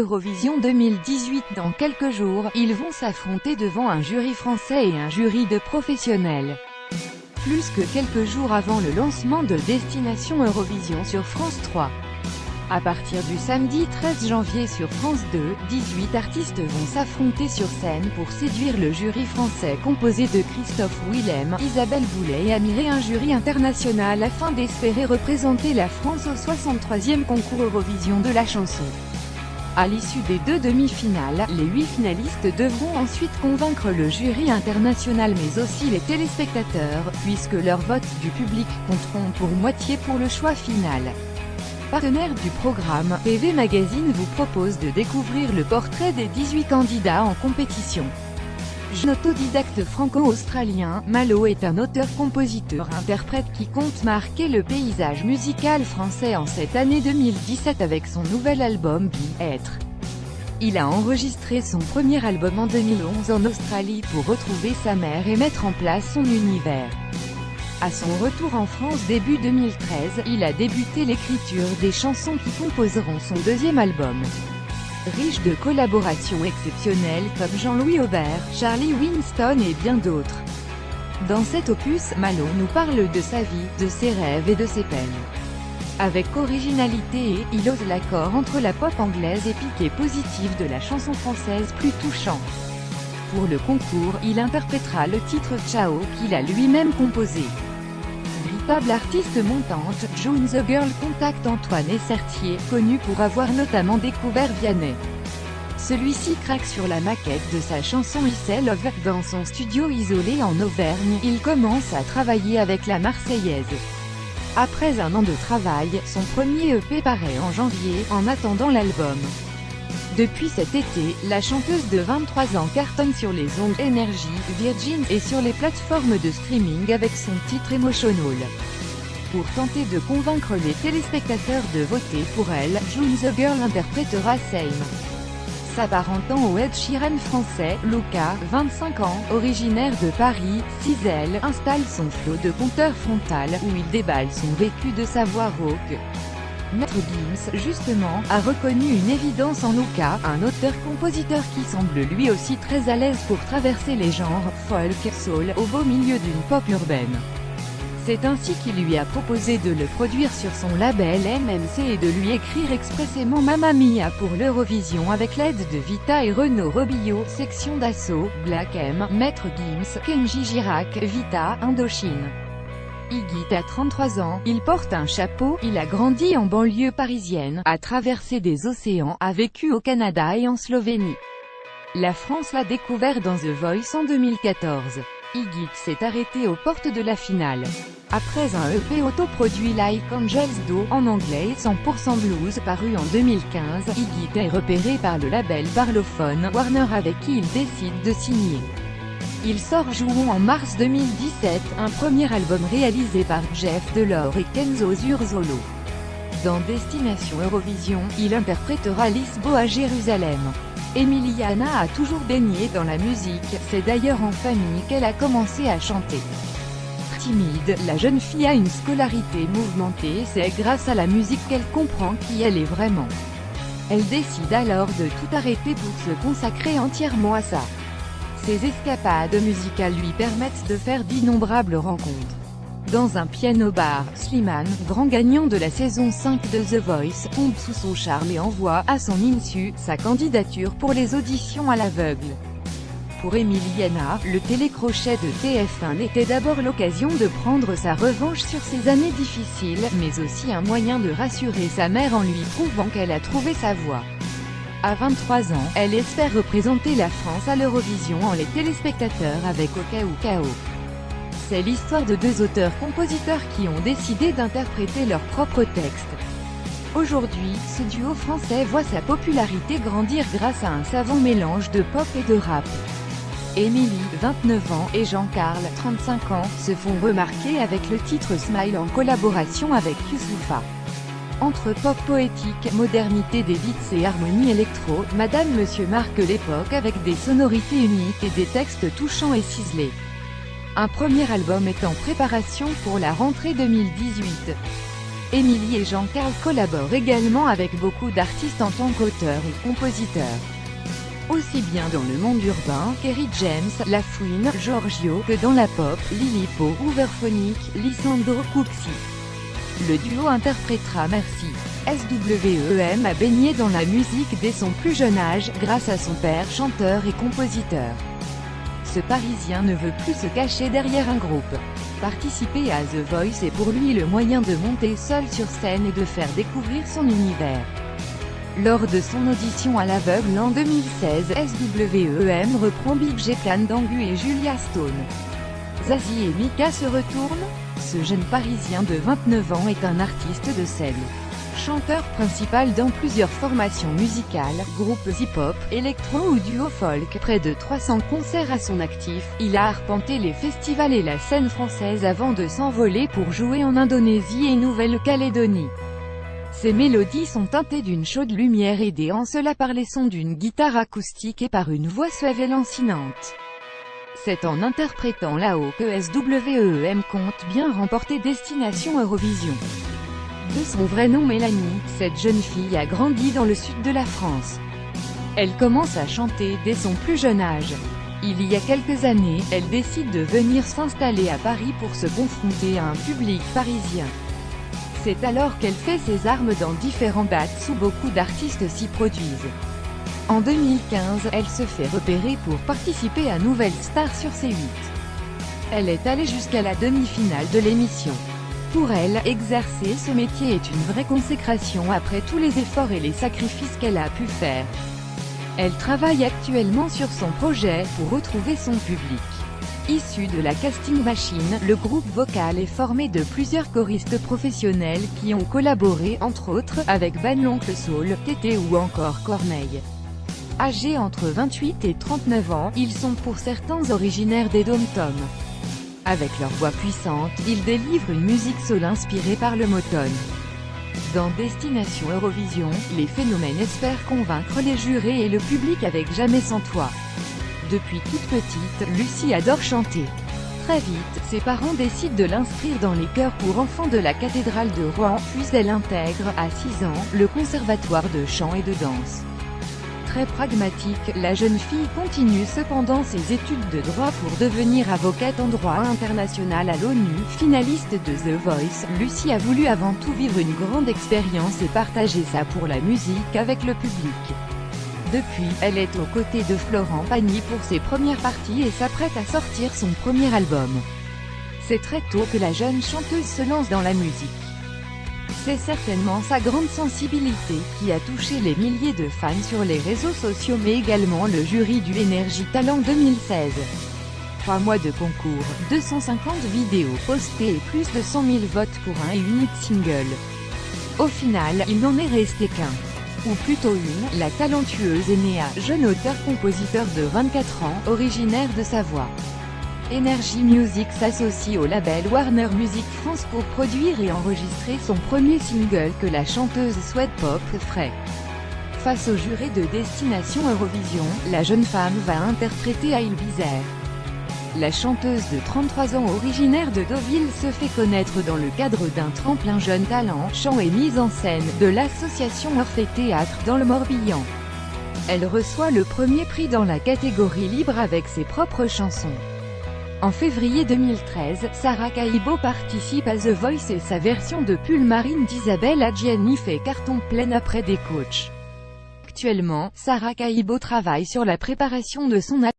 Eurovision 2018. Dans quelques jours, ils vont s'affronter devant un jury français et un jury de professionnels. Plus que quelques jours avant le lancement de Destination Eurovision sur France 3. À partir du samedi 13 janvier sur France 2, 18 artistes vont s'affronter sur scène pour séduire le jury français composé de Christophe Willem, Isabelle Boulay et Amire, un jury international afin d'espérer représenter la France au 63e concours Eurovision de la chanson. À l'issue des 2 demi-finales, les 8 finalistes devront ensuite convaincre le jury international mais aussi les téléspectateurs, puisque leurs votes du public compteront pour moitié pour le choix final. Partenaire du programme, TV Magazine vous propose de découvrir le portrait des 18 candidats en compétition. Jeune autodidacte franco-australien, Malo est un auteur-compositeur-interprète qui compte marquer le paysage musical français en cette année 2017 avec son nouvel album Être. Il a enregistré son premier album en 2011 en Australie pour retrouver sa mère et mettre en place son univers. À son retour en France début 2013, il a débuté l'écriture des chansons qui composeront son deuxième album. Riche de collaborations exceptionnelles comme Jean-Louis Aubert, Charlie Winston et bien d'autres. Dans cet opus, Malo nous parle de sa vie, de ses rêves et de ses peines. Avec originalité il ose l'accord entre la pop anglaise épique et positive de la chanson française plus touchant. Pour le concours, il interprétera le titre Ciao qu'il a lui-même composé. Véritable artiste montante, June the Girl contacte Antoine Essertier, connu pour avoir notamment découvert Vianney. Celui-ci craque sur la maquette de sa chanson I Love. Dans son studio isolé en Auvergne, il commence à travailler avec la Marseillaise. Après un an de travail, son premier EP paraît en janvier, en attendant l'album. Depuis cet été, la chanteuse de 23 ans cartonne sur les ondes Énergie, Virgin et sur les plateformes de streaming avec son titre Emotional. Pour tenter de convaincre les téléspectateurs de voter pour elle, June the Girl interprétera Same. S'apparentant au Ed Sheeran français, Luca, 25 ans, originaire de Paris, Cizel, installe son flot de compteur frontal, où il déballe son vécu de sa voix rauque. Maître Gims, justement, a reconnu une évidence en Luca, un auteur-compositeur qui semble lui aussi très à l'aise pour traverser les genres folk, soul, au beau milieu d'une pop urbaine. C'est ainsi qu'il lui a proposé de le produire sur son label MMC et de lui écrire expressément Mamma Mia pour l'Eurovision avec l'aide de Vita et Renaud Robillot, Section d'Assaut, Black M, Maître Gims, Kenji Girac, Vita, Indochine. Iggy a 33 ans, il porte un chapeau, il a grandi en banlieue parisienne, a traversé des océans, a vécu au Canada et en Slovénie. La France l'a découvert dans The Voice en 2014. Iggy s'est arrêté aux portes de la finale. Après un EP autoproduit Like Angels Do, en anglais 100% blues, paru en 2015, Iggy est repéré par le label parlophone Warner avec qui il décide de signer. Il sort Jouons en mars 2017, un premier album réalisé par Jeff Delors et Kenzo Zurzolo. Dans Destination Eurovision, il interprétera Lisboa Jérusalem. Emiliana a toujours baigné dans la musique, c'est d'ailleurs en famille qu'elle a commencé à chanter. Timide, la jeune fille a une scolarité mouvementée, c'est grâce à la musique qu'elle comprend qui elle est vraiment. Elle décide alors de tout arrêter pour se consacrer entièrement à ça. Ses escapades musicales lui permettent de faire d'innombrables rencontres. Dans un piano-bar, Slimane, grand gagnant de la saison 5 de The Voice, tombe sous son charme et envoie, à son insu, sa candidature pour les auditions à l'aveugle. Pour Emiliana, le télécrochet de TF1 était d'abord l'occasion de prendre sa revanche sur ses années difficiles, mais aussi un moyen de rassurer sa mère en lui prouvant qu'elle a trouvé sa voie. À 23 ans, elle espère représenter la France à l'Eurovision en les téléspectateurs avec Kao. C'est l'histoire de 2 auteurs-compositeurs qui ont décidé d'interpréter leurs propres textes. Aujourd'hui, ce duo français voit sa popularité grandir grâce à un savant mélange de pop et de rap. Émilie, 29 ans, et Jean-Carl, 35 ans, se font remarquer avec le titre Smile en collaboration avec Youssoupha. Entre pop poétique, modernité des beats et harmonie électro, Madame Monsieur marque l'époque avec des sonorités uniques et des textes touchants et ciselés. Un premier album est en préparation pour la rentrée 2018. Émilie et Jean-Carl collaborent également avec beaucoup d'artistes en tant qu'auteurs et compositeurs. Aussi bien dans le monde urbain, Kerry James, La Fouine, Giorgio, que dans la pop, Lilipo, Hooverphonic, Lissandro Cuxi. Le duo interprétera Merci. SWEM a baigné dans la musique dès son plus jeune âge, grâce à son père chanteur et compositeur. Ce Parisien ne veut plus se cacher derrière un groupe. Participer à The Voice est pour lui le moyen de monter seul sur scène et de faire découvrir son univers. Lors de son audition à l'aveugle en 2016, SWEM reprend Big Jekan d'Angu et Julia Stone. Zazie et Mika se retournent. Ce jeune Parisien de 29 ans est un artiste de scène. Chanteur principal dans plusieurs formations musicales, groupes hip-hop, électro ou duo folk, près de 300 concerts à son actif, il a arpenté les festivals et la scène française avant de s'envoler pour jouer en Indonésie et Nouvelle-Calédonie. Ses mélodies sont teintées d'une chaude lumière aidée en cela par les sons d'une guitare acoustique et par une voix suave et lancinante. C'est en interprétant là-haut que SWEM compte bien remporter Destination Eurovision. De son vrai nom Mélanie, cette jeune fille a grandi dans le sud de la France. Elle commence à chanter dès son plus jeune âge. Il y a quelques années, elle décide de venir s'installer à Paris pour se confronter à un public parisien. C'est alors qu'elle fait ses armes dans différents dates où beaucoup d'artistes s'y produisent. En 2015, elle se fait repérer pour participer à Nouvelle Star sur C8. Elle est allée jusqu'à la demi-finale de l'émission. Pour elle, exercer ce métier est une vraie consécration après tous les efforts et les sacrifices qu'elle a pu faire. Elle travaille actuellement sur son projet pour retrouver son public. Issu de la Casting Machine, le groupe vocal est formé de plusieurs choristes professionnels qui ont collaboré, entre autres, avec Ben l'Oncle Soul, Tété ou encore Corneille. Âgés entre 28 et 39 ans, ils sont pour certains originaires des Dom-Tom. Avec leur voix puissante, ils délivrent une musique soul inspirée par le Motown. Dans Destination Eurovision, les phénomènes espèrent convaincre les jurés et le public avec Jamais sans toi. Depuis toute petite, Lucie adore chanter. Très vite, ses parents décident de l'inscrire dans les chœurs pour enfants de la cathédrale de Rouen, puis elle intègre, à 6 ans, le conservatoire de chant et de danse. Très pragmatique, la jeune fille continue cependant ses études de droit pour devenir avocate en droit international à l'ONU. Finaliste de The Voice, Lucie a voulu avant tout vivre une grande expérience et partager ça pour la musique avec le public. Depuis, elle est aux côtés de Florent Pagny pour ses premières parties et s'apprête à sortir son premier album. C'est très tôt que la jeune chanteuse se lance dans la musique. C'est certainement sa grande sensibilité qui a touché les milliers de fans sur les réseaux sociaux mais également le jury du Energy Talent 2016. 3 mois de concours, 250 vidéos postées et plus de 100 000 votes pour un unique single. Au final, il n'en est resté qu'un. Ou plutôt une, la talentueuse Enea, jeune auteur-compositeur de 24 ans, originaire de Savoie. Energy Music s'associe au label Warner Music France pour produire et enregistrer son premier single que la chanteuse Sweat Pop ferait. Face au jury de Destination Eurovision, la jeune femme va interpréter I'll Be There. La chanteuse de 33 ans originaire de Deauville se fait connaître dans le cadre d'un tremplin Jeune Talent, chant et mise en scène, de l'association Orphée Théâtre dans le Morbihan. Elle reçoit le premier prix dans la catégorie libre avec ses propres chansons. En février 2013, Sarah Kaibo participe à The Voice et sa version de Pull Marine d'Isabelle Adjani fait carton plein après des coachs. Actuellement, Sarah Kaibo travaille sur la préparation de son album.